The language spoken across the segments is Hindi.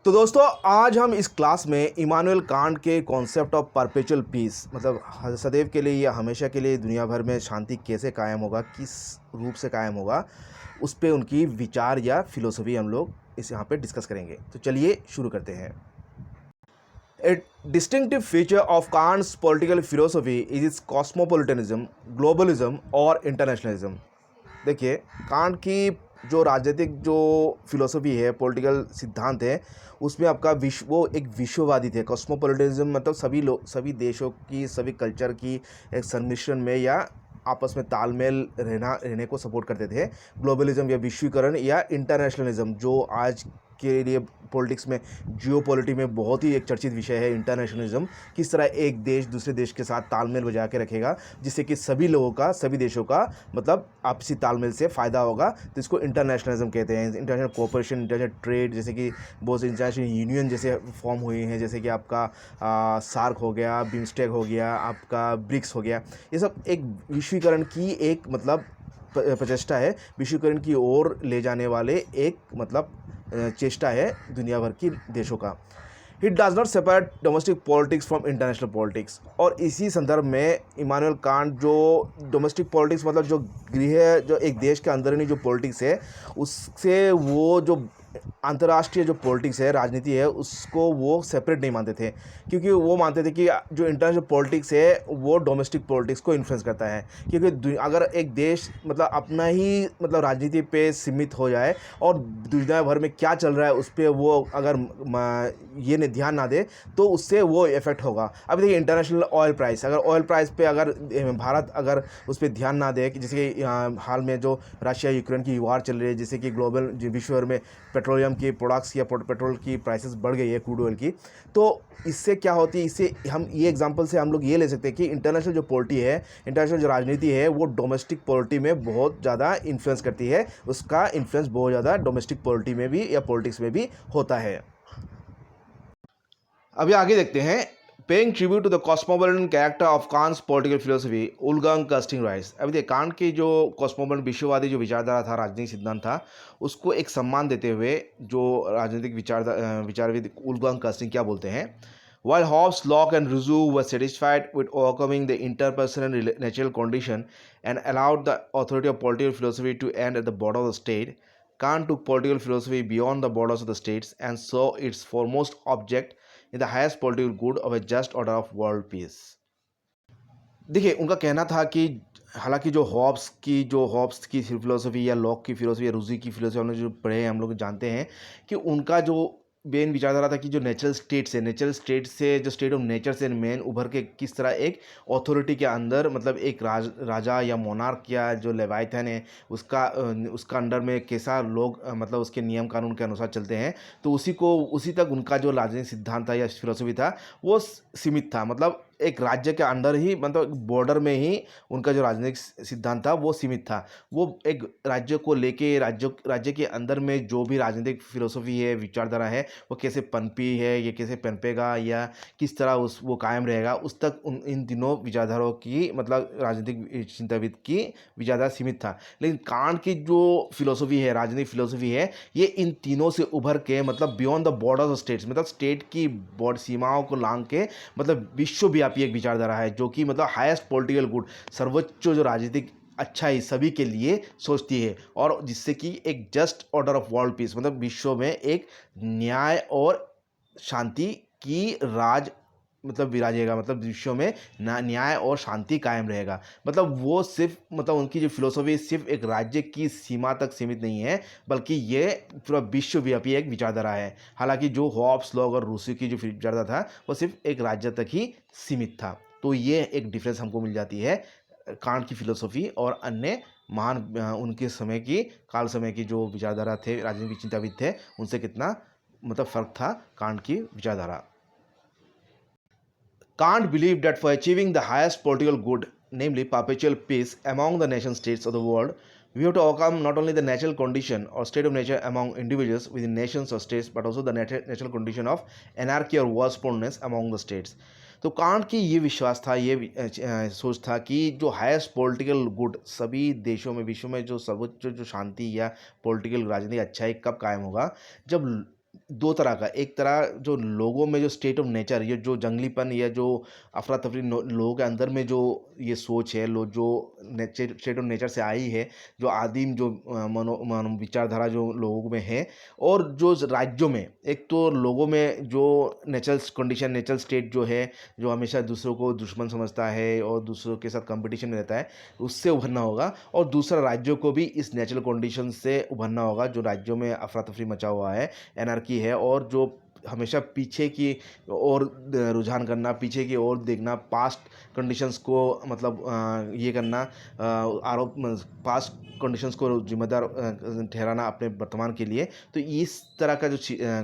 तो दोस्तों आज हम इस क्लास में इमानुएल कांट के कॉन्सेप्ट ऑफ परपेचुअल पीस मतलब सदैव के लिए या हमेशा के लिए दुनिया भर में शांति कैसे कायम होगा, किस रूप से कायम होगा, उस पे उनकी विचार या फिलोसफी हम लोग इस यहाँ पे डिस्कस करेंगे। तो चलिए शुरू करते हैं। A distinctive feature of Kant's political philosophy is its cosmopolitanism, globalism और इंटरनेशनलिज्म। देखिए, कांट की जो राजनीतिक जो फिलोसफी है, पॉलिटिकल सिद्धांत है, उसमें आपका वो एक विश्ववादी थे। कॉस्मोपॉलिटिज्म मतलब सभी देशों की, सभी कल्चर की एक सम्मिश्रण में या आपस में तालमेल रहने को सपोर्ट करते थे। ग्लोबलिज्म या विश्वीकरण या इंटरनेशनलिज्म जो आज के लिए पॉलिटिक्स में, जियोपॉलिटी में बहुत ही एक चर्चित विषय है। इंटरनेशनलिज्म किस तरह एक देश दूसरे देश के साथ तालमेल बजा के रखेगा जिससे कि सभी लोगों का, सभी देशों का मतलब आपसी तालमेल से फ़ायदा होगा, तो इसको इंटरनेशनलिज्म कहते हैं। इंटरनेशनल कोऑपरेशन, इंटरनेशनल ट्रेड, जैसे कि बहुत से इंटरनेशनल यूनियन जैसे फॉर्म हुए हैं, जैसे कि आपका सार्क हो गया, बिम्स्टेक हो गया, आपका ब्रिक्स हो गया। ये सब एक विश्वीकरण की एक मतलब प्रचेष्टा है, विश्वीकरण की ओर ले जाने वाले एक मतलब चेष्टा है दुनिया भर की देशों का। It does not separate domestic politics from international politics. और इसी संदर्भ में इमानुएल कांट जो डोमेस्टिक पॉलिटिक्स मतलब जो गृह, जो एक देश के अंदरूनी जो पॉलिटिक्स है, उससे वो जो अंतर्राष्ट्रीय जो पॉलिटिक्स है, राजनीति है, उसको वो सेपरेट नहीं मानते थे, क्योंकि वो मानते थे कि जो इंटरनेशनल पॉलिटिक्स है वो डोमेस्टिक पॉलिटिक्स को इन्फ्लुएंस करता है। क्योंकि अगर एक देश मतलब अपना ही मतलब राजनीति पे सीमित हो जाए और दुनिया भर में क्या चल रहा है उस पर वो अगर ये ध्यान ना दे, तो उससे वो इफेक्ट होगा। अभी देखिए, इंटरनेशनल ऑयल प्राइस, अगर ऑयल प्राइस पे अगर भारत अगर उस पर ध्यान ना दे, जैसे कि हाल में जो रशिया यूक्रेन की वार चल रही है, जैसे कि ग्लोबल विश्व भर में पेट्रोलियम की प्रोडक्ट्स या पेट्रोल की प्राइसेस बढ़ गई है, क्रूड ऑयल की, तो इससे क्या होती है, इससे हम ये एग्जांपल से हम लोग ये ले सकते हैं कि इंटरनेशनल जो पॉलिटी है, इंटरनेशनल जो राजनीति है, वो डोमेस्टिक पॉलिटी में बहुत ज़्यादा इन्फ्लुएंस करती है। उसका इन्फ्लुएंस बहुत ज़्यादा डोमेस्टिक पॉलिटी में भी या पॉलिटिक्स में भी होता है। अभी आगे देखते हैं। Paying tribute to the cosmopolitan character of Kant's political philosophy, Wolfgang Kersting writes. अभी देखिए, कांट की जो कॉस्मोपॉलिटन विश्ववादी जो विचारधारा था, राजनीतिक सिद्धांत था, उसको एक सम्मान देते हुए जो राजनीतिक विचारविद वुल्फगांग कास्टिंग क्या बोलते हैं। While Hobbes, Locke, and Rousseau were satisfied with overcoming the interpersonal natural condition and allowed the authority of political philosophy to end at the border of the state, Kant took political philosophy beyond the borders of the states and saw its foremost object in the highest political good of a just order of world peace. देखिए, उनका कहना था कि हालांकि जो हॉब्स की फिलोसफी या लॉक की फिलोसफी या रूसी की फिलोसफी हमने जो पढ़े हैं, हम लोग जानते हैं कि उनका जो मेन विचारधारा था कि जो नेचुरल स्टेट से जो स्टेट ऑफ नेचर से मेन उभर के किस तरह एक अथॉरिटी के अंदर मतलब एक राजा या मोनार्क या जो लेवाइथन है उसका अंडर में कैसा लोग मतलब उसके नियम कानून के अनुसार चलते हैं, तो उसी तक उनका जो राजनीतिक सिद्धांत था या फिलोसफी था वो सीमित था। मतलब एक राज्य के अंडर ही, मतलब बॉर्डर में ही उनका जो राजनीतिक सिद्धांत था वो सीमित था। वो एक राज्य को लेके राज्य के अंदर में जो भी राजनीतिक फिलोसफी है, विचारधारा है, वो कैसे पनपी है, ये कैसे पनपेगा या किस तरह वो कायम रहेगा, उस तक इन तीनों विचारधाराओं की मतलब राजनीतिक चिंताविद की विचारधारा सीमित था। लेकिन कांट की जो फिलोसफी है, राजनीतिक फिलोसफी है, ये इन तीनों से उभर के मतलब beyond the borders of states, मतलब स्टेट की सीमाओं को लांघ के मतलब विश्वव्यापी एक विचारधारा है जो कि मतलब हाईएस्ट पॉलिटिकल गुड, सर्वोच्च जो राजनीतिक अच्छाई सभी के लिए सोचती है, और जिससे कि एक just order of world peace मतलब विश्व में एक न्याय और शांति की राज मतलब विराजेगा, मतलब विश्व में न्याय और शांति कायम रहेगा। मतलब वो सिर्फ मतलब उनकी जो फिलोसफी सिर्फ एक राज्य की सीमा तक सीमित नहीं है, बल्कि ये पूरा विश्वव्यापी एक विचारधारा है। हालांकि जो हॉब्स, लॉक और रूसी की जो विचारधारा था वो सिर्फ एक राज्य तक ही सीमित था। तो ये एक डिफरेंस हमको मिल जाती है कांट की फिलोसफी और अन्य महान उनके समय की काल समय की जो विचारधारा थे, राजनीतिक चिंताविद थे, उनसे कितना मतलब फर्क था कांट की विचारधारा। Kant believed that for achieving the highest political good, namely perpetual peace among the nation states of the world, we have to overcome not only the natural condition or state of nature among individuals within nations or states, but also the natural condition of anarchy or watchfulness among the states. तो कांट की ये विश्वास था, ये सोच था कि जो हाईएस्ट पॉलिटिकल गुड सभी देशों में, विश्व में जो सर्वोच्च जो शांति या पॉलिटिकल राजनीतिक अच्छाई कब कायम होगा, जब दो तरह का, एक तरह जो लोगों में जो स्टेट ऑफ नेचर, ये जो जंगलीपन या जो अफरा तफरी लोगों के अंदर में जो ये सोच है, लो जो नेचर स्टेट ऑफ नेचर से आई है, जो आदिम जो मानो विचारधारा जो लोगों में है, और जो राज्यों में एक तो लोगों में जो नेचुरल कंडीशन, नेचुरल स्टेट जो है, जो हमेशा दूसरों को दुश्मन समझता है और दूसरों के साथ कंपटीशन में रहता है, उससे उभरना होगा। और दूसरा राज्यों को भी इस नेचुरल कंडीशन से उभरना होगा, जो राज्यों में अफरा तफरी मचा हुआ है, एनआरकी है, और जो हमेशा पीछे की ओर रुझान करना, पीछे की ओर देखना, पास्ट कंडीशंस को मतलब ये करना, आरोप पास्ट कंडीशंस को जिम्मेदार ठहराना अपने वर्तमान के लिए। तो इस तरह का जो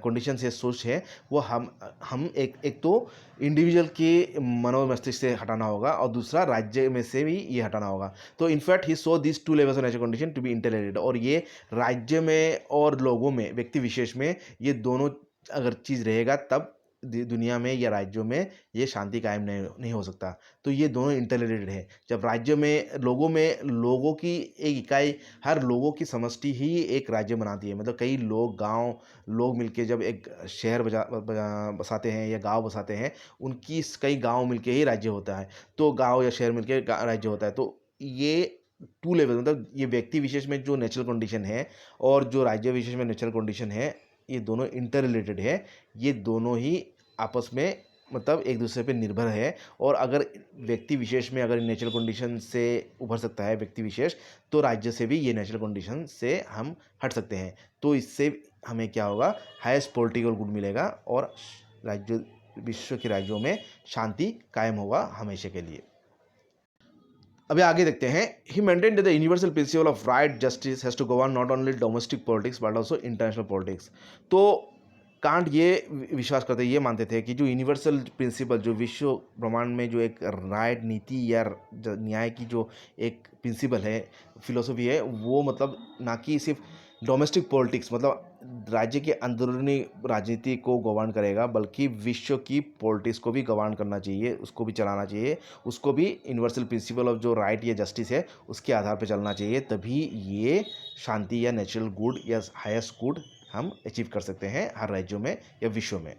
कंडीशंस है, सोच है, वो हम एक तो इंडिविजुअल के मनोमस्तिष्क से हटाना होगा, और दूसरा राज्य में से भी ये हटाना होगा। तो in fact he saw this two levels of natural condition to be interrelated, और ये राज्य में और लोगों में, व्यक्ति विशेष में, ये दोनों अगर चीज़ रहेगा तब दुनिया में या राज्यों में ये शांति कायम नहीं हो सकता। तो ये दोनों इंटररिलेटेड है। जब राज्य में लोगों की एक इकाई, हर लोगों की समष्टि ही एक राज्य बनाती है। मतलब कई लोग मिलके जब एक शहर बसाते हैं या गांव बसाते हैं, उनकी कई गांव मिलके ही राज्य होता है। तो गांव या शहर मिलके राज्य होता है। तो ये टू लेवल, मतलब ये व्यक्ति विशेष में जो नेचुरल कंडीशन है और जो राज्य विशेष में नेचुरल कंडीशन है, ये दोनों इंटर रिलेटेड है। ये दोनों ही आपस में मतलब एक दूसरे पे निर्भर है। और अगर व्यक्ति विशेष में अगर नेचुरल कंडीशन से उभर सकता है व्यक्ति विशेष, तो राज्य से भी ये नेचुरल कंडीशन से हम हट सकते हैं। तो इससे हमें क्या होगा, हाईएस्ट पॉलिटिकल गुड मिलेगा, और राज्य विश्व के राज्यों में शांति कायम होगा हमेशा के लिए। अभी आगे देखते हैं। He maintain the universal principle of right justice has to govern not only domestic politics but also international politics. तो कांट ये विश्वास करते, ये मानते थे कि जो यूनिवर्सल प्रिंसिपल, जो विश्व ब्रह्मांड में जो एक राइट नीति या न्याय की जो एक प्रिंसिपल है, फिलोसफी है, वो मतलब ना कि सिर्फ डोमेस्टिक पॉलिटिक्स मतलब राज्य के अंदरूनी राजनीति को गवर्न करेगा, बल्कि विश्व की पॉलिटिक्स को भी गवर्न करना चाहिए, उसको भी चलाना चाहिए, उसको भी यूनिवर्सल प्रिंसिपल ऑफ जो राइट या जस्टिस है उसके आधार पर चलना चाहिए। तभी ये शांति या नेचुरल गुड या हाईएस्ट गुड हम अचीव कर सकते हैं हर राज्यों में या विश्व में।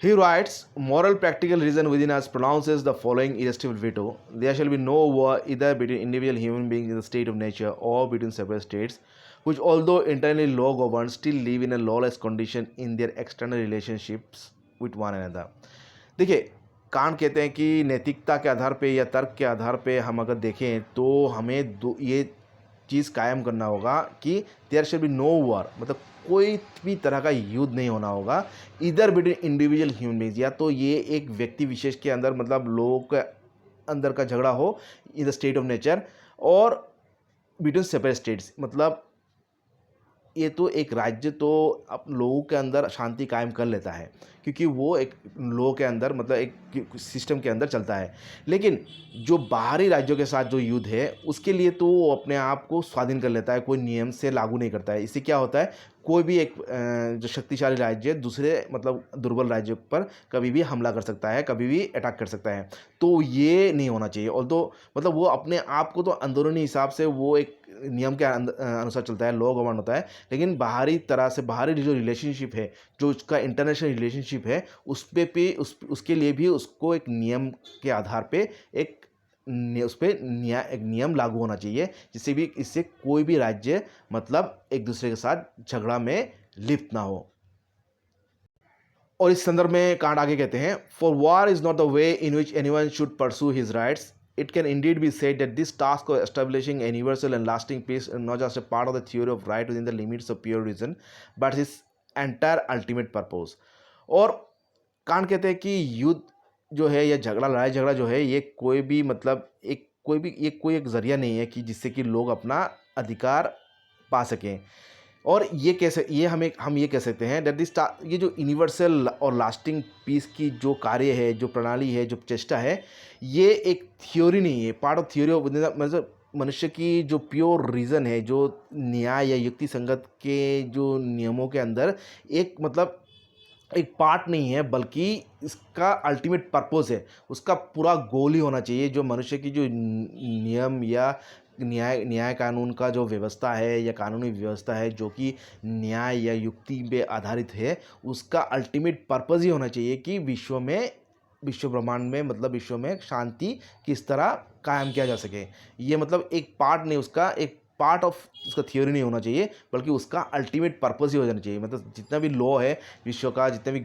He writes, moral practical reason within us pronounces the following irresistible veto: there shall be no war either between individual human beings in the state of nature or between separate states, which although internally law governed, still live in a lawless condition in their external relationships with one another. देखिए, कांट कहते हैं कि नैतिकता के आधार पे या तर्क के आधार पे हम अगर देखें तो हमें ये चीज़ कायम करना होगा कि there should be no war, मतलब कोई भी तरह का युद्ध नहीं होना होगा इधर बिटवीन इंडिविजुअल ह्यूमन बींग्स, या तो ये एक व्यक्ति विशेष के अंदर मतलब लोगों के अंदर का झगड़ा हो in the state of nature, और बिटवीन सेपरेट स्टेट्स, मतलब ये तो एक राज्य तो लोगों के अंदर शांति कायम कर लेता है क्योंकि वो एक लोगों के अंदर मतलब एक सिस्टम के अंदर चलता है। लेकिन जो बाहरी राज्यों के साथ जो युद्ध है उसके लिए तो वो अपने आप को स्वाधीन कर लेता है, कोई नियम से लागू नहीं करता है। इससे क्या होता है, कोई भी एक जो शक्तिशाली राज्य दूसरे मतलब दुर्बल राज्यों पर कभी भी हमला कर सकता है, कभी भी अटैक कर सकता है। तो ये नहीं होना चाहिए। और तो मतलब वो अपने आप को तो अंदरूनी हिसाब से वो एक नियम के अनुसार चलता है, लॉ गवर्न होता है, लेकिन बाहरी तरह से बाहरी जो रिलेशनशिप है, जो उसका इंटरनेशनल रिलेशनशिप है, उस पे भी उसके लिए भी उसको एक नियम के आधार पे उस पर एक नियम लागू होना चाहिए, जिससे भी इससे कोई भी राज्य मतलब एक दूसरे के साथ झगड़ा में लिप्त ना हो। और इस संदर्भ में कांट आगे कहते हैं, for war is not the way in which anyone should pursue his rights. It can indeed be said that this task of establishing a universal and lasting peace is not just a part of the theory of right within the limits of pure reason, but its entire ultimate purpose. और कांट कहते हैं कि युद्ध जो है या लड़ाई झगड़ा जो है, ये कोई भी मतलब कोई एक जरिया नहीं है कि जिससे कि लोग अपना अधिकार पा सकें। और हम ये कह सकते हैं दैट दिस ये जो यूनिवर्सल और लास्टिंग पीस की जो कार्य है, जो प्रणाली है, जो चेष्टा है, ये एक थ्योरी नहीं है, पार्ट ऑफ थ्योरी ऑफ मतलब मनुष्य की जो प्योर रीज़न है, जो न्याय या युक्ति संगत के जो नियमों के अंदर एक मतलब एक पार्ट नहीं है, बल्कि इसका अल्टीमेट पर्पस है, उसका पूरा गोल ही होना चाहिए। जो मनुष्य की जो नियम या न्याय कानून का जो व्यवस्था है या कानूनी व्यवस्था है जो कि न्याय या युक्ति पे आधारित है, उसका अल्टीमेट पर्पज़ ये होना चाहिए कि विश्व ब्रह्मांड में मतलब विश्व में शांति किस तरह कायम किया जा सके। ये मतलब एक पार्ट नहीं, उसका एक पार्ट ऑफ उसका थ्योरी नहीं होना चाहिए, बल्कि उसका अल्टीमेट पर्पज़ ही हो जाना चाहिए। मतलब जितना भी लॉ है विश्व का, जितने भी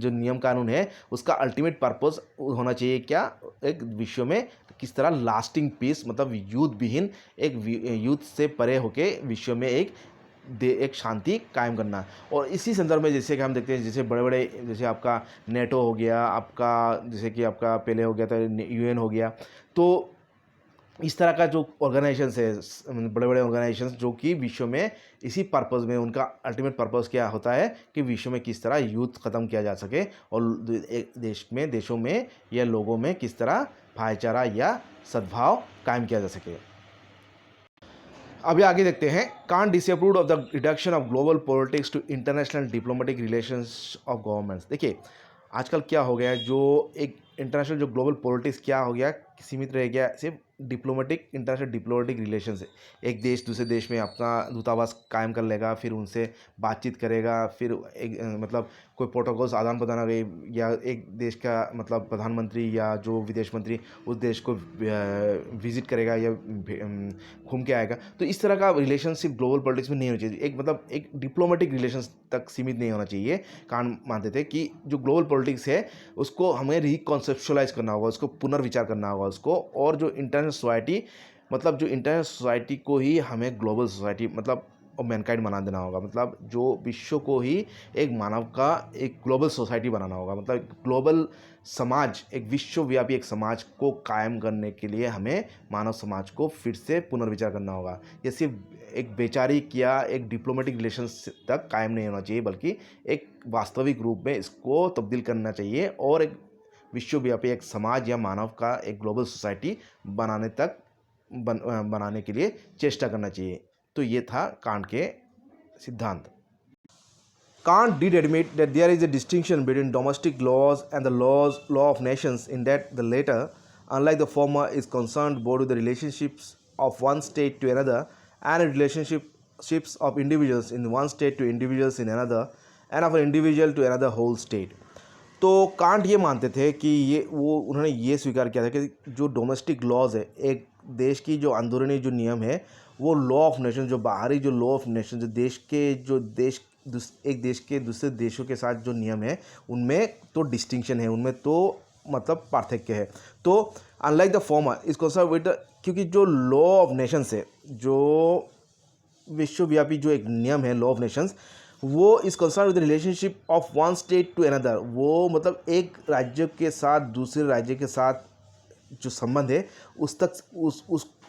जो नियम कानून है, उसका अल्टीमेट पर्पज़ होना चाहिए क्या, एक विश्व में किस तरह लास्टिंग पीस, मतलब युद्ध विहीन, युद्ध से परे होके विश्व में एक शांति कायम करना। और इसी संदर्भ में जैसे कि हम देखते हैं, जैसे बड़े बड़े, जैसे आपका नेटो हो गया, आपका जैसे कि आपका पहले हो गया था यूएन हो गया, तो इस तरह का जो ऑर्गेनाइजेशंस है, बड़े बड़े ऑर्गेनाइजेशंस जो कि विश्व में इसी पर्पज़ में, उनका अल्टीमेट पर्पज़ क्या होता है कि विश्व में किस तरह युद्ध ख़त्म किया जा सके और एक देशों में या लोगों में किस तरह भाईचारा या सद्भाव कायम किया जा सके। अभी आगे देखते हैं। Kant disapproved of the reduction of global politics to international diplomatic relations of governments. देखिए आजकल क्या हो गया है, जो एक इंटरनेशनल जो ग्लोबल पॉलिटिक्स क्या हो गया, सीमित रह गया सिर्फ इंटरनेशनल डिप्लोमेटिक रिलेशंस है। एक देश दूसरे देश में अपना दूतावास कायम कर लेगा, फिर उनसे बातचीत करेगा, फिर एक मतलब कोई प्रोटोकॉल्स आदान प्रदान हो गई, या एक देश का मतलब प्रधानमंत्री या जो विदेश मंत्री उस देश को विजिट करेगा या घूम के आएगा। तो इस तरह का रिलेशनशिप ग्लोबल पॉलिटिक्स में नहीं होना चाहिए, एक मतलब एक डिप्लोमेटिक रिलेशंस तक सीमित नहीं होना चाहिए। कांट मानते थे कि जो ग्लोबल पॉलिटिक्स है उसको हमें रिकॉन्सेप्चुअलाइज करना होगा, उसको पुनर्विचार करना होगा उसको, और जो इंटरनेशनल सोसाइटी, मतलब जो इंटरनेशनल सोसाइटी को ही हमें ग्लोबल सोसाइटी मतलब और मैनकाइंड बना देना होगा। मतलब जो विश्व को ही एक मानव का एक ग्लोबल सोसाइटी बनाना होगा। मतलब ग्लोबल समाज, एक विश्वव्यापी एक समाज को कायम करने के लिए हमें मानव समाज को फिर से पुनर्विचार करना होगा। ये सिर्फ एक वैचारिक या एक डिप्लोमेटिक रिलेशंस तक कायम नहीं होना चाहिए, बल्कि एक वास्तविक रूप में इसको तब्दील करना चाहिए और एक विश्वव्यापी एक समाज या मानव का एक ग्लोबल सोसाइटी बनाने के लिए चेष्टा करना चाहिए। तो ये था कांट के सिद्धांत। Kant did admit that there is a distinction between domestic laws and the law of nations, in that the latter, unlike the former, is concerned both with the relationships of one state to another and relationships of individuals in one state to individuals in another and of an individual to another whole state. तो कांट ये मानते थे कि उन्होंने ये स्वीकार किया था कि जो डोमेस्टिक लॉज है, एक देश की जो अंदरूनी जो नियम है, वो लॉ ऑफ नेशन, जो बाहरी जो लॉ ऑफ नेशन, एक देश के दूसरे देशों के साथ जो नियम है, उनमें तो डिस्टिंक्शन है, उनमें तो मतलब पार्थक्य है। तो unlike the former is concern with, क्योंकि जो लॉ ऑफ नेशंस है, जो विश्वव्यापी जो एक नियम है लॉ ऑफ नेशंस, वो इस concern with relationship of one state to another, वो मतलब एक राज्य के साथ दूसरे राज्य के साथ जो संबंध है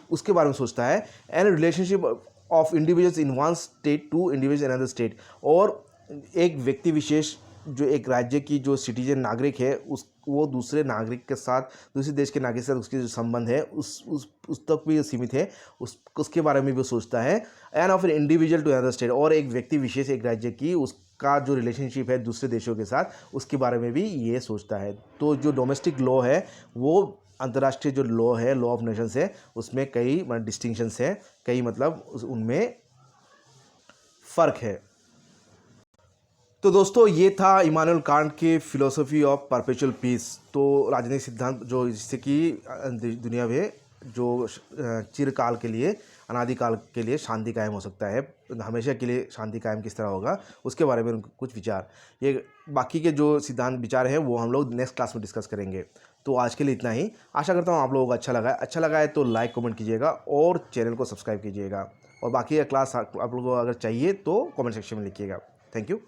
उसके बारे में सोचता है। And relationship of individuals in one state to individuals in another state, और एक व्यक्ति विशेष जो एक राज्य की जो सिटीजन नागरिक है वो दूसरे नागरिक के साथ, दूसरे देश के नागरिक के साथ उसके जो संबंध है उस तक भी सीमित है, उसके बारे में भी सोचता है। And of an individual to another state, और एक व्यक्ति विशेष एक राज्य की उसका जो रिलेशनशिप है दूसरे देशों के साथ, उसके बारे में भी ये सोचता है। तो जो डोमेस्टिक लॉ है, वो अंतर्राष्ट्रीय जो लॉ है, लॉ ऑफ नेशंस है, उसमें कई डिस्टिंक्शंस हैं, कई मतलब उनमें फ़र्क है। तो दोस्तों ये था इमानुएल कांट के फिलोसफी ऑफ परपेचुअल पीस। तो राजनीतिक सिद्धांत जो जिससे कि दुनिया में जो चिरकाल के लिए, अनादिकाल के लिए शांति कायम हो सकता है, हमेशा के लिए शांति कायम किस तरह होगा, उसके बारे में कुछ विचार। ये बाकी के जो सिद्धांत विचार हैं वो हम लोग नेक्स्ट क्लास में डिस्कस करेंगे। तो आज के लिए इतना ही। आशा करता हूँ आप लोगों को अच्छा लगा है तो लाइक कमेंट कीजिएगा और चैनल को सब्सक्राइब कीजिएगा। और बाकी का क्लास आप लोगों को अगर चाहिए तो कमेंट सेक्शन में लिखिएगा। Thank you.